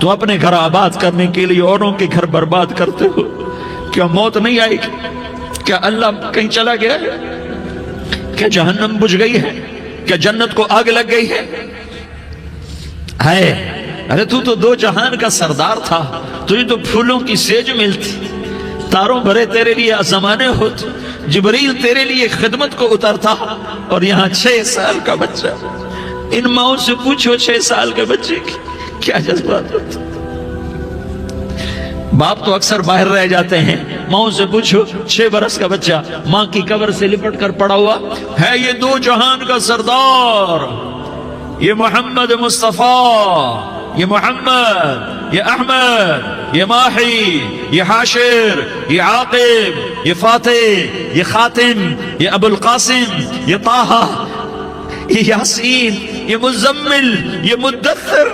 تو اپنے گھر آباد کرنے کے لیے اوروں کے گھر برباد کرتے ہو. کیا موت نہیں آئے گی؟ کیا اللہ کہیں چلا گیا ہے؟ کیا جہنم بجھ گئی ہے؟ کیا جنت کو آگ لگ گئی ہے؟ ارے تو دو جہان کا سردار تھا، تجھے تو پھولوں کی سیج ملتی، تاروں بھرے تیرے لیے زمانے ہوتے، جبریل تیرے لیے خدمت کو اترتا، اور یہاں 6 سال کا بچہ. ان ماؤں سے پوچھو 6 سال کے بچے کی کیا جذبات ہوتے. باپ تو اکثر باہر رہ جاتے ہیں، ماؤں سے پوچھو 6 برس کا بچہ ماں کی قبر سے لپٹ کر پڑا ہوا ہے. یہ دو جہان کا سردار، یہ محمد مصطفیٰ، یہ محمد، یہ احمد، یہ ماحی، یہ حاشر، یہ عاقب، یہ فاتح، یہ خاتم، یہ ابو القاسم، یہ طہ، یہ یاسین، یہ مزمل، یہ مدثر،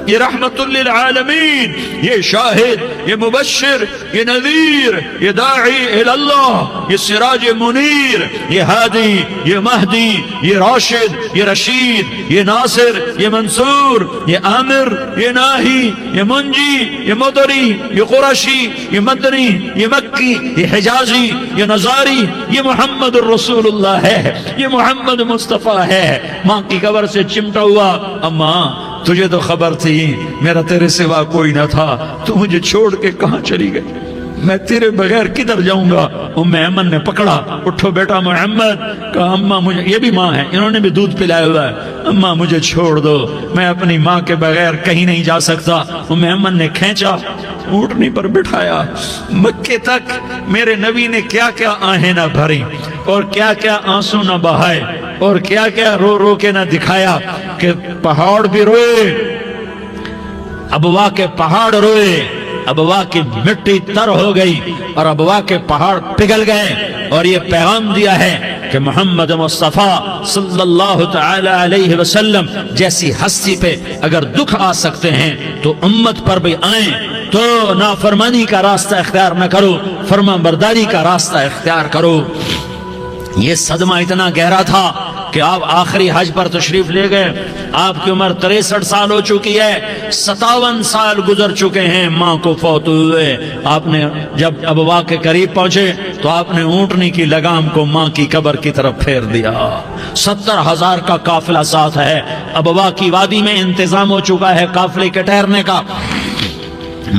یہ رحمت للعالمین، یہ شاہد، یہ مبشر، یہ نذیر، یہ داعی اللہ، یہ سراج منیر، یہ ہادی، یہ مہدی، یہ راشد، یہ رشید، یہ ناصر، یہ منصور، یہ عامر، یہ ناہی، یہ منجی، یہ مدری، یہ قرشی، یہ مدنی، یہ مکی، یہ حجازی، یہ نظاری. یہ محمد الرسول اللہ ہے، یہ محمد مصطفیٰ ہے. ماں کی قبر سے چمٹا ہوا، اماں تجھے تو خبر تھی میرا تیرے سوا کوئی نہ تھا، تو مجھے چھوڑ کے کہاں چلی گئی؟ میں تیرے بغیر کدھر جاؤں گا؟ ام ایمن نے پکڑا، اٹھو بیٹا محمد. کہا اماں مجھے، یہ بھی ماں ہے، انہوں نے بھی دودھ پلایا ہوا ہے، اماں مجھے چھوڑ دو، میں اپنی ماں کے بغیر کہیں نہیں جا سکتا. ام ایمن نے کھینچا، اونٹنی پر بٹھایا. مکے تک میرے نبی نے کیا کیا آہیں نہ بھری، اور کیا کیا آنسو نہ بہائے، اور کیا کیا رو رو کے نہ دکھایا کہ پہاڑ بھی روئے، ابوا کے پہاڑ روئے، ابوا کی مٹی تر ہو گئی اور ابوا کے پہاڑ پگھل گئے. اور یہ پیغام دیا ہے کہ محمد مصطفیٰ صلی اللہ تعالی علیہ وسلم جیسی ہستی پہ اگر دکھ آ سکتے ہیں تو امت پر بھی آئیں. تو نافرمانی کا راستہ اختیار نہ کرو، فرما برداری کا راستہ اختیار کرو. یہ صدمہ اتنا گہرا تھا کہ آپ آخری حج پر تشریف لے گئے. آپ کی عمر 63 سال ہو چکی ہے، 57 سال گزر چکے ہیں ماں کو فوت ہوئے. آپ نے جب ابوا کے قریب پہنچے تو آپ نے اونٹنی کی لگام کو ماں کی قبر کی طرف پھیر دیا. 70,000 کا قافلہ ساتھ ہے. ابوا کی وادی میں انتظام ہو چکا ہے قافلے کے ٹھہرنے کا.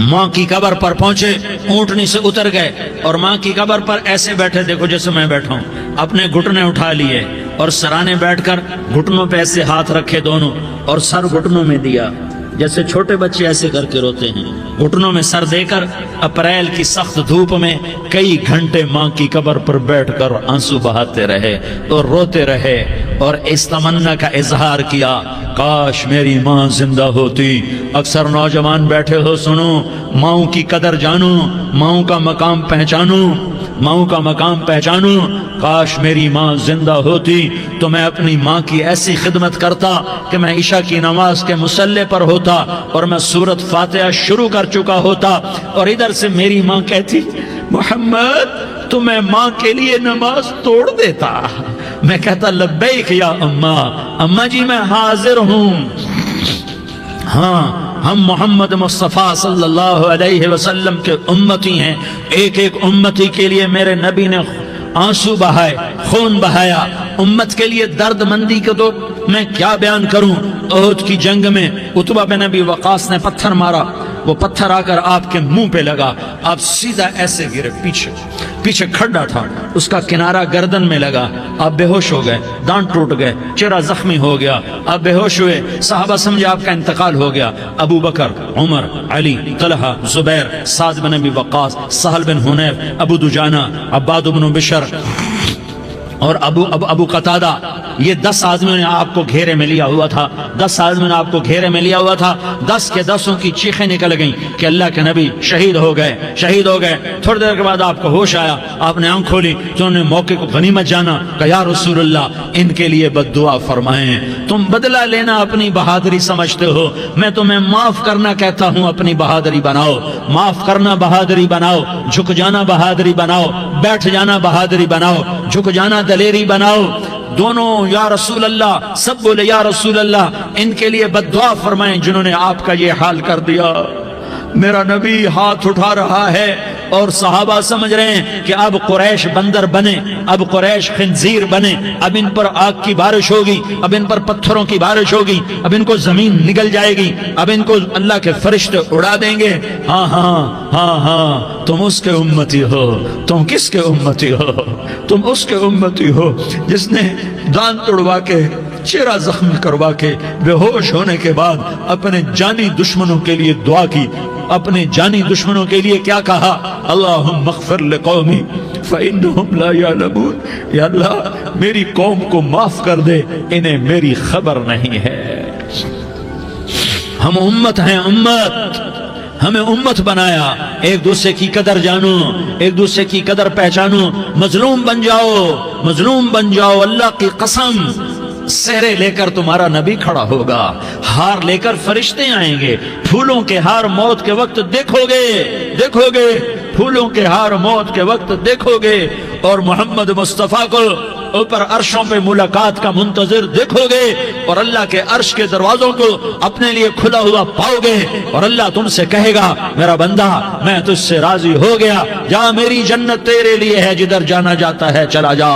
ماں کی قبر پر پہنچے، اونٹنی سے اتر گئے اور ماں کی قبر پر ایسے بیٹھے، دیکھو جیسے میں بیٹھا ہوں، اپنے گھٹنے اٹھا لیے اور سرانے بیٹھ کر گھٹنوں پہ ایسے ہاتھ رکھے دونوں اور سر گھٹنوں میں دیا، جیسے چھوٹے بچے ایسے کر کے روتے ہیں. گھٹنوں میں سر دے کر اپریل کی سخت دھوپ میں کئی گھنٹے ماں کی قبر پر بیٹھ کر آنسو بہاتے رہے اور روتے رہے اور اس تمنا کا اظہار کیا، کاش میری ماں زندہ ہوتی. اکثر نوجوان بیٹھے ہو، سنو، ماؤں کی قدر جانو، ماؤں کا مقام پہچانو، ماؤں کا مقام پہچانو. کاش میری ماں زندہ ہوتی تو میں اپنی ماں کی ایسی خدمت کرتا کہ میں عشاء کی نماز کے مصلی پر ہوتا اور میں سورۃ فاتحہ شروع کر چکا ہوتا، اور ادھر سے میری ماں کہتی محمد تو میں ماں کے لیے نماز توڑ دیتا. میں کہتا لبیک یا اماں، اماں جی میں حاضر ہوں. ہاں، ہم محمد مصطفیٰ صلی اللہ علیہ وسلم کے امتی ہیں. ایک ایک امتی کے لیے میرے نبی نے آنسو بہائے، خون بہایا. امت کے لیے درد مندی کو تو میں کیا بیان کروں. احد کی جنگ میں عتبہ بن ابی وقاص نے پتھر مارا، وہ پتھر آ کر آپ کے منہ پہ لگا، آپ سیدھا ایسے گرے، پیچھے کھڈا تھا، اس کا کنارہ گردن میں لگا، آپ بے ہوش ہو گئے، دانت ٹوٹ گئے، چہرہ زخمی ہو گیا، آپ بے ہوش ہوئے. صحابہ سمجھے آپ کا انتقال ہو گیا. ابو بکر، عمر، علی، طلحہ، زبیر، سعد بن ابی وقاص، سہل بن حنیف، ابو دجانہ، عباد بن بشر اور ابو قتادہ، یہ 10 آدمیوں نے آپ کو گھیرے میں لیا ہوا تھا. 10 آدمیوں نے آپ کو گھیرے میں لیا ہوا تھا. 10 کے 10 کی چیخیں نکل گئیں کہ اللہ کے نبی شہید ہو گئے، شہید ہو گئے. تھوڑی دیر کے بعد آپ کو ہوش آیا، آپ نے آنکھ کھولی تو انہوں نے موقع کو غنیمت جانا کہ یا رسول اللہ ان کے لیے بد دعا فرمائیں. تم بدلہ لینا اپنی بہادری سمجھتے ہو، میں تمہیں معاف کرنا کہتا ہوں اپنی بہادری بناؤ. معاف کرنا بہادری بناؤ، جھک جانا بہادری بناؤ، بیٹھ جانا بہادری بناؤ، جھک جانا دلیری بناؤ. دونوں یا رسول اللہ، سب بولے یا رسول اللہ ان کے لیے بد دعا فرمائیں جنہوں نے آپ کا یہ حال کر دیا۔ میرا نبی ہاتھ اٹھا رہا ہے اور صحابہ سمجھ رہے ہیں کہ اب قریش بندر بنے، اب قریش خنزیر بنے، اب ان پر آگ کی بارش ہوگی، اب ان پر پتھروں کی بارش ہوگی، اب ان کو زمین نگل جائے گی، اب ان کو اللہ کے فرشتے اڑا دیں گے۔ ہاں ہاں ہاں ہاں، تم اس کے امتی ہو۔ تم کس کے امتی ہو؟ تم اس کے امتی ہو جس نے دان توڑوا کے، چہرہ زخم کروا کے، بے ہوش ہونے کے بعد اپنے جانی دشمنوں کے لیے دعا کی، اپنے جانی دشمنوں کے لیے کیا کہا؟ اللہم اغفر لقومی فإنہم لا یعلمون، یا اللہ میری قوم کو معاف کر دے، انہیں میری خبر نہیں ہے۔ ہم امت ہیں، امت، ہمیں امت بنایا۔ ایک دوسرے کی قدر جانو، ایک دوسرے کی قدر پہچانو، مظلوم بن جاؤ، مظلوم بن جاؤ۔ اللہ کی قسم، سہرے لے کر تمہارا نبی کھڑا ہوگا، ہار لے کر فرشتے آئیں گے، پھولوں کے ہار موت کے وقت دیکھو گے، دیکھو گے، پھولوں کے ہار موت کے وقت دیکھو گے، اور محمد مصطفیٰ کو اوپر عرشوں پہ ملاقات کا منتظر دیکھو گے، اور اللہ کے عرش کے دروازوں کو اپنے لیے کھلا ہوا پاؤ گے، اور اللہ تم سے کہے گا میرا بندہ میں تجھ سے راضی ہو گیا، جا میری جنت تیرے لیے ہے، جدھر جانا جاتا ہے چلا جا۔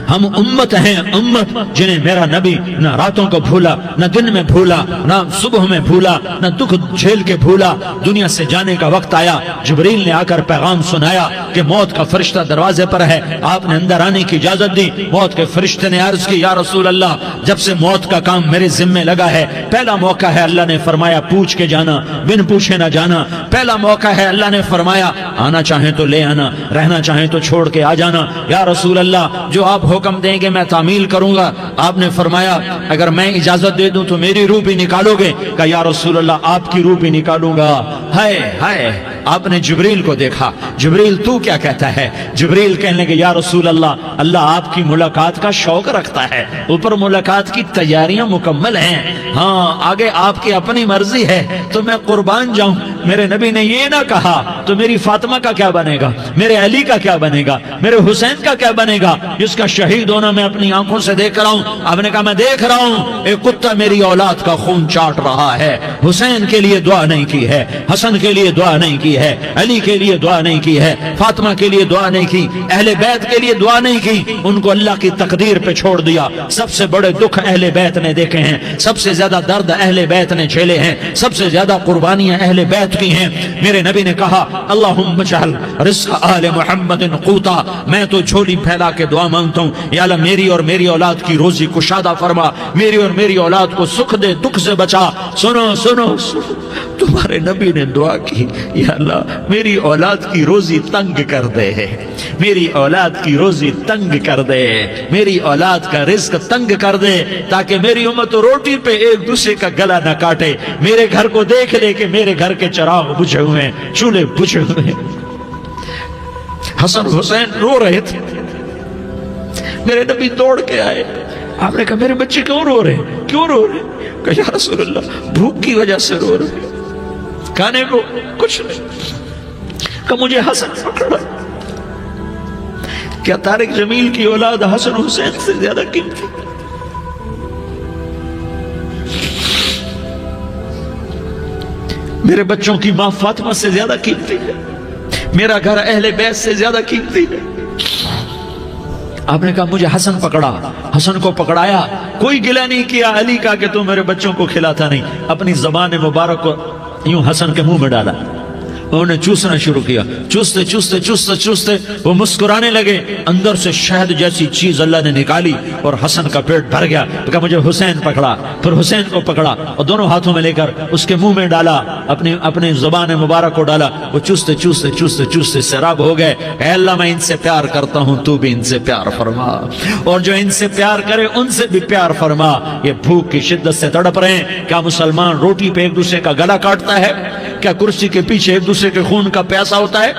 ہم امت ہیں، امت جنہیں میرا نبی نہ راتوں کو بھولا، نہ دن میں بھولا، نہ صبح میں بھولا، نہ دکھ جھیل کے بھولا۔ دنیا سے جانے کا وقت آیا، جبریل نے آ کر پیغام سنایا کہ موت کا فرشتہ دروازے پر ہے، آپ نے اندر آنے کی اجازت دی۔ موت کے فرشتے نے عرض کی یا رسول اللہ جب سے موت کا کام میرے ذمے لگا ہے، پہلا موقع ہے اللہ نے فرمایا پوچھ کے جانا، بن پوچھے نہ جانا۔ پہلا موقع ہے اللہ نے فرمایا آنا چاہیں تو لے آنا، رہنا چاہیں تو چھوڑ کے آ جانا۔ یا رسول اللہ جو آپ حکم دیں گے میں تعمیل کروں گا۔ آپ نے فرمایا اگر میں اجازت دے دوں تو میری روح بھی نکالو گے؟ کہا یا رسول اللہ آپ کی روح بھی نکالوں گا۔ ہائے ہائے، آپ نے جبریل کو دیکھا، جبریل تو کیا کہتا ہے؟ جبریل کہنے لگے یا رسول اللہ اللہ آپ کی ملاقات کا شوق رکھتا ہے، اوپر ملاقات کی تیاریاں مکمل ہیں، ہاں آگے آپ کی اپنی مرضی ہے تو میں قربان جاؤں۔ میرے نبی نے یہ نہ کہا تو میری فاطمہ کا کیا بنے گا، میرے علی کا کیا بنے گا، میرے حسین کا کیا بنے گا جس کا شہید ہونا میں اپنی آنکھوں سے دیکھ رہا ہوں۔ آپ نے کہا میں دیکھ رہا ہوں ایک کتا میری اولاد کا خون چاٹ رہا ہے۔ حسین کے لیے دعا نہیں کی ہے، حسن کے لیے دعا نہیں کی ہے، علی کے لیے دعا نہیں کی ہے، فاطمہ کے لیے دعا نہیں کی، اہل بیت کے لیے دعا نہیں کی، ان کو اللہ کی تقدیر پہ چھوڑ دیا۔ سب سے بڑے دکھ اہل بیت نے دیکھے ہیں، سب سے زیادہ درد اہل بیت نے جھیلے ہیں، سب سے زیادہ قربانیاں اہل بیت کی ہیں۔ میرے نبی نے کہا اللہم اجعل رزق آل محمد قوتا، میں تو جھولی پھیلا کے دعا مانگتا ہوں یا اللہ میری اور میری اولاد کی روزی کشادہ فرما، میری اور میری اولاد کو سکھ دے، دکھ سے بچا۔ سنو سنو سنو، تمہارے نبی نے دعا کی یا اللہ میری اولاد کی روزی تنگ کر دے، میری اولاد کی روزی تنگ کر دے، میری اولاد کا رزق تنگ کر دے، تاکہ میری امت روٹی پہ ایک دوسرے کا گلا نہ کاٹے، میرے گھر کو دیکھ لے کہ میرے گھر کے چراغ بجھے ہوئے ہیں، چولہے بجھے ہوئے ہیں۔ حسن حسین رو رہے تھے، میرے نبی دوڑ کے آئے، آپ نے کہا میرے بچے کیوں رو رہے ہیں، کیوں رو رہے ہیں؟ کہا یا رسول اللہ بھوک کی وجہ سے رو رہے ہیں، کھانے کو کچھ نہیں۔ کہ مجھے حسن پکڑا۔ کیا طارق جمیل کی اولاد حسن حسین سے زیادہ قیمتی؟ میرے بچوں کی ماں فاطمہ سے زیادہ قیمتی ہے، میرا گھر اہل بیت سے زیادہ قیمتی ہے۔ آپ نے کہا مجھے حسن پکڑا، حسن کو پکڑایا، کوئی گلہ نہیں کیا علی کا کہ تو میرے بچوں کو کھلاتا نہیں، اپنی زبان مبارک کو یوں حسن کے منہ میں ڈالا، انہوں نے چوسنا شروع کیا، چوستے چوستے چوستے چوستے وہ مسکرانے لگے، اندر سے شہد جیسی چیز اللہ نے نکالی اور حسن کا پیٹ بھر گیا۔ تو کہا مجھے حسین پکڑا، پھر حسین کو پکڑا اور دونوں ہاتھوں میں لے کر اس کے منہ میں ڈالا، اپنے زبان مبارک کو ڈالا، وہ چوستے چوستے چوستے چوستے سیراب ہو گئے۔ اے اللہ میں ان سے پیار کرتا ہوں، تو بھی ان سے پیار فرما، اور جو ان سے پیار کرے ان سے بھی پیار فرما۔ یہ بھوک کی شدت سے تڑپ رہے ہیں، کیا مسلمان روٹی پہ ایک دوسرے کا گلا کاٹتا ہے؟ کیا کرسی کے پیچھے ایک دوسرے کے خون کا پیاسا ہوتا ہے؟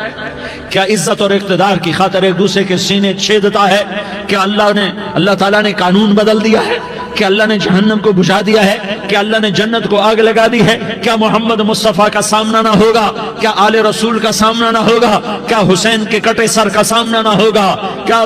کیا عزت اور اقتدار کی خاطر ایک دوسرے کے سینے چھیدتا ہے؟ کیا اللہ تعالیٰ نے قانون بدل دیا ہے؟ کیا اللہ نے جہنم کو بجھا دیا ہے؟ کیا اللہ نے جنت کو آگ لگا دی ہے؟ کیا محمد مصطفیٰ کا سامنا نہ ہوگا؟ کیا آل رسول کا سامنا نہ ہوگا؟ کیا حسین کے کٹے سر کا سامنا نہ ہوگا؟ کیا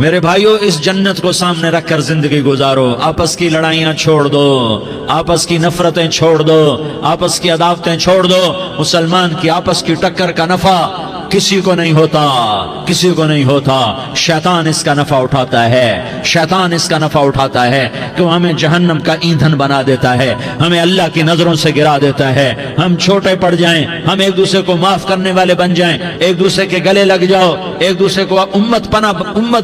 میرے بھائیوں اس جنت کو سامنے رکھ کر زندگی گزارو. آپس کی لڑائیاں چھوڑ دو, آپس کی نفرتیں چھوڑ دو, آپس کی عداوتیں چھوڑ دو. مسلمان کی آپس کی ٹکر کا نفع کسی کو نہیں ہوتا, کسی کو نہیں ہوتا. شیطان اس کا نفع اٹھاتا ہے, شیطان اس کا نفع اٹھاتا ہے کہ وہ ہمیں جہنم کا ایندھن بنا دیتا ہے, ہمیں اللہ کی نظروں سے گرا دیتا ہے. ہم چھوٹے پڑ جائیں, ہم ایک دوسرے کو معاف کرنے والے بن جائیں, ایک دوسرے کے گلے لگ جاؤ, ایک دوسرے کو امت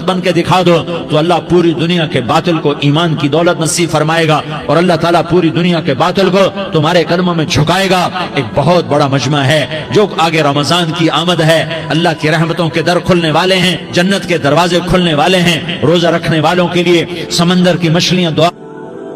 بن کے دکھا دو, تو اللہ پوری دنیا کے باطل کو ایمان کی دولت نصیب فرمائے گا, اور اللہ تعالیٰ پوری دنیا کے باطل کو تمہارے قدموں میں جھکائے گا. ایک بہت بڑا مجمع ہے جو آگے رمضان کی آمد ہے. اللہ کی رحمتوں کے در کھلنے والے ہیں, جنت کے دروازے کھلنے والے ہیں. روزہ رکھنے والوں کے لیے سمندر کی مچھلیاں دعا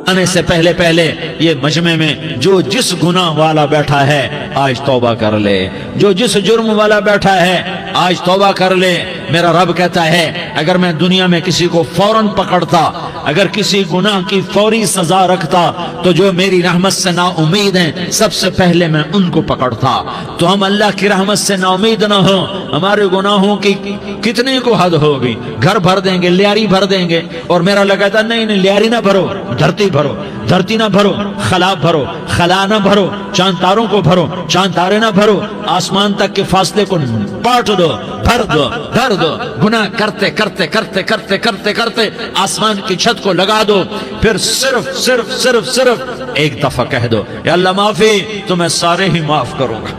آنے سے پہلے یہ مجمع میں جو جس گناہ والا بیٹھا ہے آج توبہ کر لے, جو جس جرم والا بیٹھا ہے آج توبہ کر لے. میرا رب کہتا ہے اگر میں دنیا میں کسی کو فوراً پکڑتا, اگر کسی گناہ کی فوری سزا رکھتا, تو جو میری رحمت سے نا امید ہیں سب سے پہلے میں ان کو پکڑتا. تو ہم اللہ کی رحمت سے نا امید نہ ہوں, ہمارے گناہوں کی کتنے کو حد ہوگی. گھر بھر دیں گے, لیاری بھر دیں گے, اور میرا لگا تھا نہیں لیاری نہ بھرو, دھرتی بھرو, دھرتی نہ بھرو, خلا بھرو, خلا نہ بھرو, چاند تاروں کو بھرو, چاند تارے نہ بھرو, آسمان تک کے فاصلے کو پاٹ دو, بھر دو, بھر دو. گناہ کرتے کرتے کرتے کرتے کرتے کرتے آسمان کی چھت کو لگا دو, پھر صرف صرف صرف صرف ایک دفعہ کہہ دو یا اللہ معافی, تو میں سارے ہی معاف کروں گا.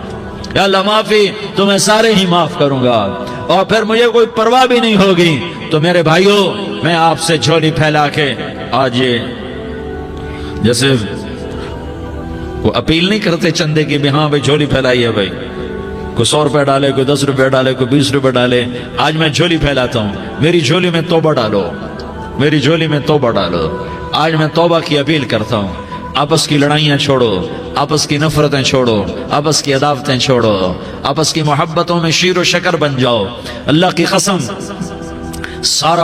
یا اللہ معافی, تو میں سارے ہی معاف کروں گا, اور پھر مجھے کوئی پرواہ بھی نہیں ہوگی. تو میرے بھائیوں, میں آپ سے جھولی پھیلا کے آج جیسے وہ اپیل نہیں کرتے چندے کی بھی ہاں بھائی جھولی پھیلائی ہے, بھائی کوئی 100 روپے ڈالے, کوئی 10 روپے ڈالے, کوئی 20 روپے ڈالے. آج میں جھولی پھیلاتا ہوں, میری جھولی میں توبہ ڈالو, میری جھولی میں توبہ ڈالو. آج میں توبہ کی اپیل کرتا ہوں. آپس کی لڑائیاں چھوڑو, آپس کی نفرتیں چھوڑو, آپس کی عداوتیں چھوڑو, آپس کی محبتوں میں شیر و شکر بن جاؤ. اللہ کی قسم سارا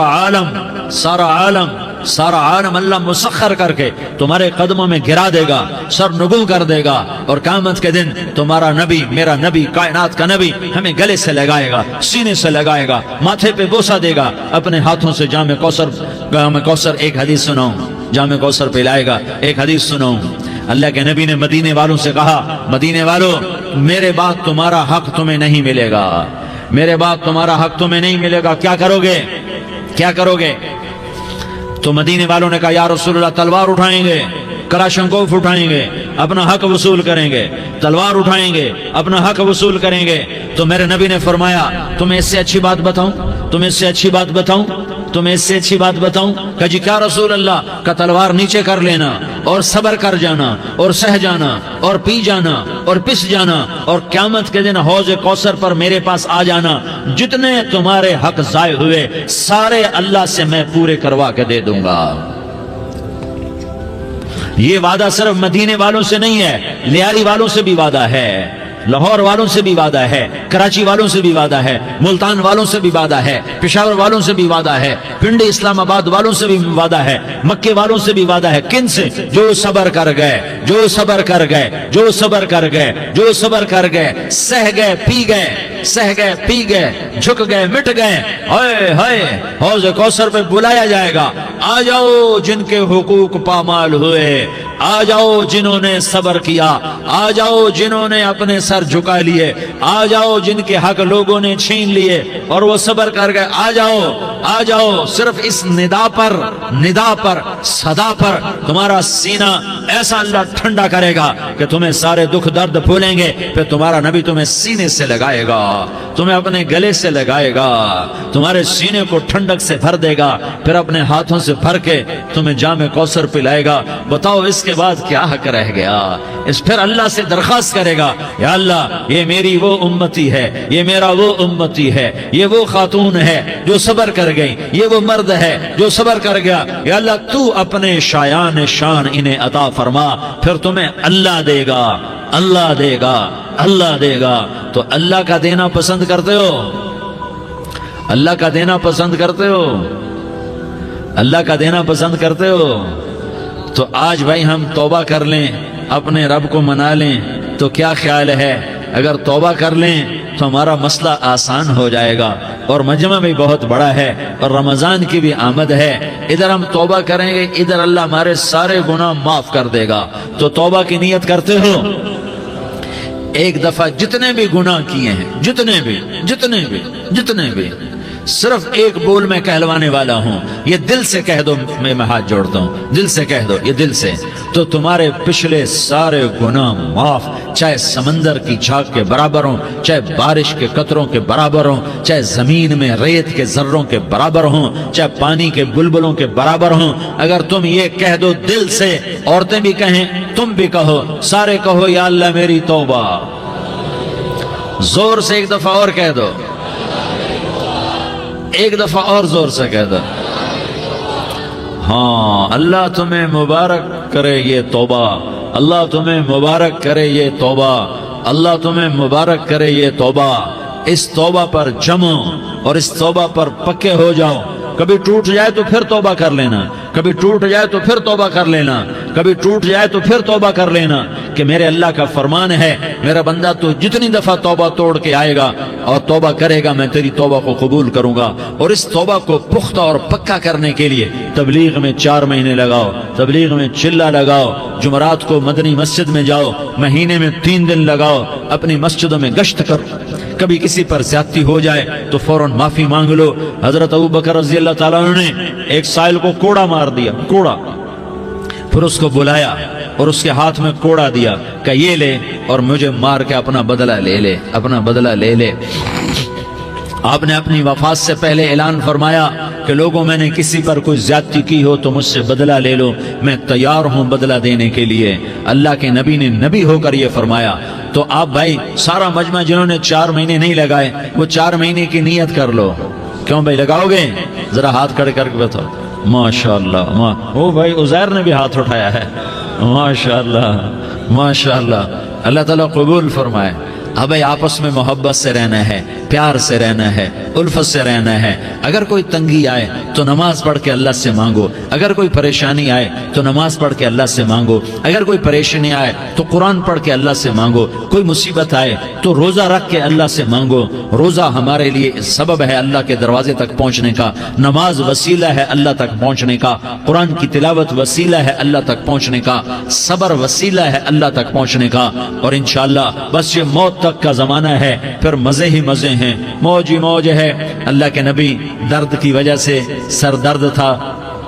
عالم اللہ مسخر کر کے تمہارے قدموں میں گرا دے گا, سر نگو کر دے گا, اور قیامت کے دن تمہارا نبی, میرا نبی, کائنات کا نبی ہمیں گلے سے لگائے گا, سینے سے لگائے گا, ماتھے پہ بوسہ دے گا, اپنے ہاتھوں سے جام کوثر. ایک حدیث سناؤں, جام کوثر پلائے گا. ایک حدیث سناؤں, اللہ کے نبی نے مدینے والوں سے کہا, مدینے والوں میرے بعد تمہارا حق تمہیں نہیں ملے گا, میرے بعد تمہارا حق تمہیں نہیں ملے گا, کیا کرو گے, کیا کرو گے؟ تو مدینے والوں نے کہا یا رسول اللہ تلوار اٹھائیں گے, کلاشنکوف اٹھائیں گے, اپنا حق وصول کریں گے, تلوار اٹھائیں گے, اپنا حق وصول کریں گے. تو میرے نبی نے فرمایا تمہیں اس سے اچھی بات بتاؤں, تمہیں اس سے اچھی بات بتاؤں, تمہیں اس سے اچھی بات بتاؤں. کہ جی کیا رسول اللہ؟ کا تلوار نیچے کر لینا اور صبر کر جانا اور سہ جانا اور پی جانا اور پس جانا, اور قیامت کے دن حوض کوثر پر میرے پاس آ جانا, جتنے تمہارے حق ضائع ہوئے سارے اللہ سے میں پورے کروا کے دے دوں گا. یہ وعدہ صرف مدینے والوں سے نہیں ہے, لیاری والوں سے بھی وعدہ ہے, لاہور والوں سے بھی وعدہ ہے, کراچی والوں سے بھی وعدہ ہے, ملتان والوں سے بھی وعدہ ہے, پشاور والوں سے بھی وعدہ ہے, پنڈی اسلام آباد والوں سے بھی وعدہ ہے, مکے والوں سے بھی وعدہ ہے. کن سے؟ جو صبر کر گئے, جو صبر کر گئے, جو صبر کر گئے, جو صبر کر گئے, سہ گئے پی گئے, سہ گئے پی گئے, جھک گئے مٹ گئے. ہائے ہائے, حوض کوثر پہ بلایا جائے گا, آ جاؤ جن کے حقوق پامال ہوئے, آ جاؤ جنہوں نے صبر کیا, آ جاؤ جنہوں نے اپنے سر جھکا لیے, آ جاؤ جن کے حق لوگوں نے چھین لیے اور وہ صبر کر گئے, آ جاؤ, آ جاؤ. صرف اس ندا پر صدا پر تمہارا سینہ ایسا اللہ ٹھنڈا کرے گا کہ تمہیں سارے دکھ درد بھولیں گے. پھر تمہارا نبی تمہیں سینے سے لگائے گا, تمہیں اپنے گلے سے لگائے گا, تمہارے سینے کو ٹھنڈک سے بھر دے گا, پھر اپنے ہاتھوں سے بھر کے تمہیں جام کوثر پلائے گا. بتاؤ اس کے بعد کیا حق رہ گیا؟ اس پھر اللہ سے درخواست کرے گا, یا اللہ یہ میری وہ امتی ہے, یہ میرا وہ امتی ہے, یہ وہ خاتون ہے جو صبر کر گئی, یہ وہ مرد ہے جو صبر کر گیا. یا اللہ تو اپنے شایان شان انہیں عطا فرما. پھر تمہیں اللہ دے گا, اللہ دے گا, اللہ دے گا. تو اللہ کا دینا پسند کرتے ہو؟ اللہ کا دینا پسند کرتے ہو؟ اللہ کا دینا پسند کرتے ہو؟ تو آج بھائی ہم توبہ کر لیں, اپنے رب کو منا لیں. تو کیا خیال ہے اگر توبہ کر لیں تو ہمارا مسئلہ آسان ہو جائے گا. اور مجمع بھی بہت بڑا ہے اور رمضان کی بھی آمد ہے. ادھر ہم توبہ کریں گے, ادھر اللہ ہمارے سارے گناہ معاف کر دے گا. تو توبہ کی نیت کرتے ہو؟ ایک دفعہ جتنے بھی گناہ کیے ہیں, جتنے بھی صرف ایک بول میں کہلوانے والا ہوں, یہ دل سے کہہ دو. میں ہاتھ جوڑتا ہوں, دل سے کہہ دو, یہ دل سے, تو تمہارے پچھلے سارے گناہ معاف. چاہے سمندر کی جھاگ کے برابر ہوں, چاہے بارش کے قطروں کے برابر ہوں, چاہے زمین میں ریت کے ذروں کے برابر ہوں, چاہے پانی کے بلبلوں کے برابر ہوں. اگر تم یہ کہہ دو دل سے, عورتیں بھی کہیں, تم بھی کہو, سارے کہو یا اللہ میری توبہ. زور سے ایک دفعہ اور کہہ دو, ایک دفعہ اور زور سے کہہ دو. ہاں, اللہ تمہیں مبارک کرے یہ توبہ, اللہ تمہیں مبارک کرے یہ توبہ, اللہ تمہیں مبارک کرے یہ توبہ. اس توبہ پر جمو اور اس توبہ پر پکے ہو جاؤ. کبھی ٹوٹ جائے تو پھر توبہ کر لینا, کبھی ٹوٹ جائے تو پھر توبہ کر لینا, کبھی ٹوٹ جائے تو پھر توبہ کر لینا. کہ میرے اللہ کا فرمان ہے, میرا بندہ تو جتنی دفعہ توبہ توڑ کے آئے گا اور توبہ کرے گا, میں تیری توبہ کو قبول کروں گا. اور اس توبہ کو پختہ اور پکا کرنے کے لیے تبلیغ میں 4 مہینے لگاؤ, تبلیغ میں چلہ لگاؤ, جمعرات کو مدنی مسجد میں جاؤ, مہینے میں 3 دن لگاؤ, اپنی مسجدوں میں گشت کرو. کبھی کسی پر زیادتی ہو جائے تو فوراً معافی مانگ لو. حضرت ابوبکر رضی اللہ تعالیٰ عنہ نے ایک سائل کو کوڑا مار دیا, کوڑا, پھر اس کو بلایا اور اس کے ہاتھ میں کوڑا دیا کہ یہ لے اور مجھے مار کے اپنا بدلہ لے لے, اپنا بدلہ لے لے. آپ نے اپنی وفات سے پہلے اعلان فرمایا کہ لوگوں, میں نے کسی پر کوئی زیادتی کی ہو تو مجھ سے بدلہ لے لو, میں تیار ہوں بدلہ دینے کے لیے. اللہ کے نبی نے نبی ہو کر یہ فرمایا. تو آپ بھائی سارا مجمع جنہوں نے 4 مہینے نہیں لگائے, وہ 4 مہینے کی نیت کر لو. کیوں بھائی, لگاؤ گے؟ ذرا ہاتھ کھڑے کر کے بتاؤ. ماشاءاللہ, وہ بھائی عزیر نے بھی ہاتھ اٹھایا ہے. ماشاءاللہ, ماشاءاللہ, اللہ تعالیٰ قبول فرمائے. اب آپس میں محبت سے رہنا ہے, پیار سے رہنا ہے, الفت سے رہنا ہے. اگر کوئی تنگی آئے تو نماز پڑھ کے اللہ سے مانگو, اگر کوئی پریشانی آئے تو نماز پڑھ کے اللہ سے مانگو, اگر کوئی پریشانی آئے تو قرآن پڑھ کے اللہ سے مانگو, کوئی مصیبت آئے تو روزہ رکھ کے اللہ سے مانگو. روزہ ہمارے لیے سبب ہے اللہ کے دروازے تک پہنچنے کا, نماز وسیلہ ہے اللہ تک پہنچنے کا, قرآن کی تلاوت وسیلہ ہے اللہ تک پہنچنے کا, صبر وسیلہ ہے اللہ تک پہنچنے کا. اور انشاءاللہ بس یہ موت تک کا زمانہ ہے, پھر مزے ہی مزے ہیں, موج ہی موج ہے. اللہ کے نبی درد کی وجہ سے سر درد تھا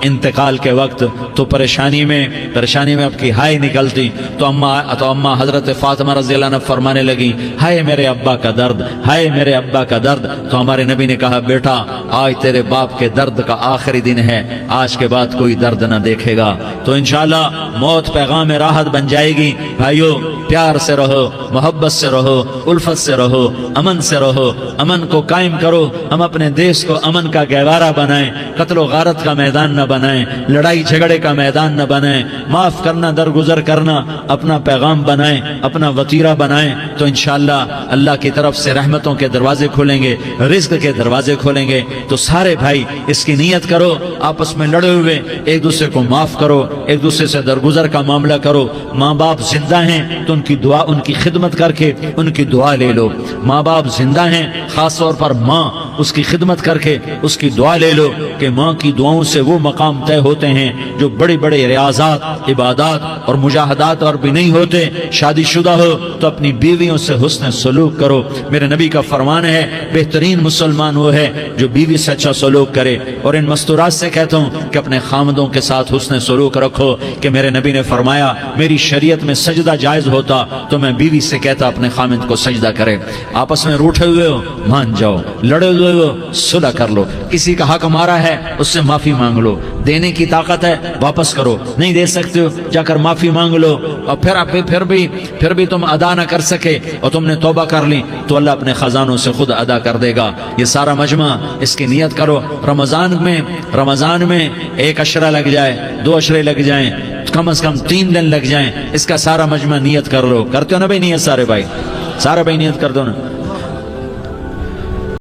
انتقال کے وقت, تو پریشانی میں اب کی ہائے نکلتی تو اما حضرت فاطمہ رضی اللہ عنہ فرمانے لگی, ہائے میرے ابا کا درد, ہائے میرے ابا کا درد. تو ہمارے نبی نے کہا, بیٹا آج تیرے باپ کے درد کا آخری دن ہے, آج کے بعد کوئی درد نہ دیکھے گا. تو انشاءاللہ موت پیغام راحت بن جائے گی. بھائیو, پیار سے رہو, محبت سے رہو, الفت سے رہو, امن سے رہو, امن کو قائم کرو. ہم اپنے دیش کو امن کا گہوارہ بنائیں, قتل و غارت کا میدان نہ بنائیں, لڑائی جھگڑے کا میدان نہ بنائیں, معاف کرنا, درگزر کرنا اپنا پیغام بنائیں, اپنا وتیرہ بنائیں. تو انشاءاللہ اللہ کی طرف سے رحمتوں کے دروازے کھولیں گے, رزق کے دروازے کھولیں گے. تو سارے بھائی اس کی نیت کرو, آپس میں لڑے ہوئے ایک دوسرے کو معاف کرو, ایک دوسرے سے درگزر کا معاملہ کرو. ماں باپ زندہ ہیں تو ان کی دعا, ان کی خدمت کر کے ان کی دعا لے لو. ماں باپ زندہ ہیں, خاص طور پر ماں, اس کی خدمت کر کے اس کی دعا لے لو کہ ماں کی دعاؤں سے وہ مقام طے ہوتے ہیں جو بڑے بڑے ریاضات, عبادات اور مجاہدات اور بھی نہیں ہوتے. شادی شدہ ہو تو اپنی بیویوں سے حسن سلوک کرو. میرے نبی کا فرمان ہے, بہترین مسلمان وہ ہے جو بیوی سے اچھا سلوک کرے. اور ان مستورات سے کہتا ہوں کہ اپنے خامدوں کے ساتھ حسن سلوک رکھو, کہ میرے نبی نے فرمایا میری شریعت میں سجدہ جائز ہوتا تو میں بیوی سے کہتا اپنے خامد کو سجدہ کرے. آپس میں روٹھے ہوئے ہو, مان جاؤ, لڑے ہوئے ہو, صلح کر لو. کسی کا حق مارا ہے, اس سے معافی مانگ لو. دینے کی طاقت ہے, واپس کرو. نہیں دے سکتے ہو, جا کر معافی مانگ لو. اور پھر بھی تم ادا نہ کر سکے اور تم نے توبہ کر لی تو اللہ اپنے خزانوں سے خود ادا کر دے گا. یہ سارا مجمع اس کی نیت کرو. رمضان میں 1 عشرہ لگ جائے, 2 عشرے لگ جائیں, کم از کم 3 دن لگ جائیں, اس کا سارا مجمع نیت کر لو. کرتے ہو نا بھائی نیت؟ سارے بھائی نیت کر دو نا.